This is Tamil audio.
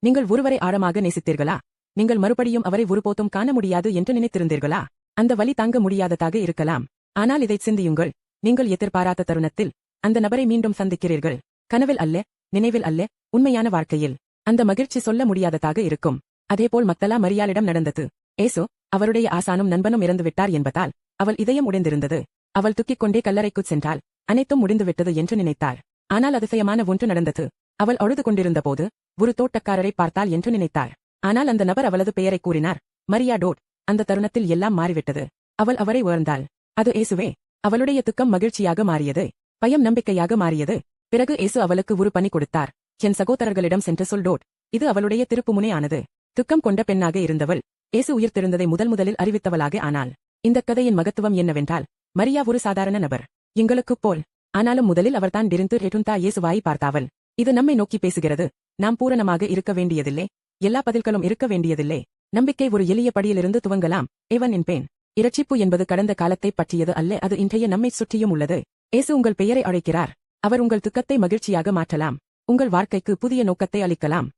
நீங்கள் ஒருவரை ஆழமாக நேசித்தீர்களா? நீங்கள் மறுபடியும் அவரை ஒருபோதும் காண முடியாது என்று நினைத்திருந்தீர்களா? அந்த வலி தாங்க முடியாததாக இருக்கலாம். ஆனால் இதைச் சிந்தியுங்கள். நீங்கள் எதிர்பாராத தருணத்தில் அந்த நபரை மீண்டும் சந்திக்கிறீர்கள். கனவில் அல்ல, நினைவில் அல்ல, உண்மையான வாழ்க்கையில். அந்த மகிழ்ச்சி சொல்ல முடியாததாக இருக்கும். அதேபோல் மக்தலா மரியாளிடம் நடந்தது. ஏசு அவருடைய ஆசானும் நண்பனும் இறந்துவிட்டார் என்பதால் அவள் இதயம் உடைந்திருந்தது. அவள் துக்கிக் கொண்டே கல்லறைக்குச் சென்றாள். அனைத்தும் முடிந்துவிட்டது என்று நினைத்தாள். ஆனால் அதிசயமான ஒன்று நடந்தது. அவள் அழுது கொண்டிருந்தபோது ஒரு தோட்டக்காரரை பார்த்தாள் என்று நினைத்தாள். ஆனால் அந்த நபர் அவளது பெயரை கூறினார், மரியா டோட். அந்த தருணத்தில் எல்லாம் மாறிவிட்டது. அவள் அவரை உணர்ந்தாள். அது ஏசுவே. அவளுடைய துக்கம் மகிழ்ச்சியாக மாறியது. பயம் நம்பிக்கையாக மாறியது. பிறகு ஏசு அவளுக்கு ஒரு பணி கொடுத்தார். என் சகோதரர்களிடம் சென்று சொல் டோட். இது அவளுடைய திருப்புமுனை ஆனது. துக்கம் கொண்ட பெண்ணாக இருந்தவள் ஏசு உயிர்த்தெழுந்ததை முதலில் அறிவித்தவளாக ஆனாள். இந்த கதையின் மகத்துவம் என்னவென்றால், மரியா ஒரு சாதாரண நபர். எங்களுக்குப் போல். ஆனாலும் முதலில் அவர்தான் டிரிந்து ரெட்டுந்தா இயேசுவாய் பார்த்தாவள். இது நம்மை நோக்கி பேசுகிறது. நாம் பூரணமாக இருக்க வேண்டியதில்லை. எல்லா பதில்களும் இருக்க வேண்டியதில்லை. நம்பிக்கை ஒரு எளிய படியிலிருந்து துவங்கலாம். ஏவன் என்பேன். இரட்சிப்பு என்பது கடந்த காலத்தை பற்றியது அல்ல, அது இன்றைய நம்மை சுற்றியும் உள்ளது. ஏசு உங்கள் பெயரை அழைக்கிறார். அவர் உங்கள் துக்கத்தை மகிழ்ச்சியாக மாற்றலாம். உங்கள் வாழ்க்கைக்கு புதிய நோக்கத்தை அளிக்கலாம்.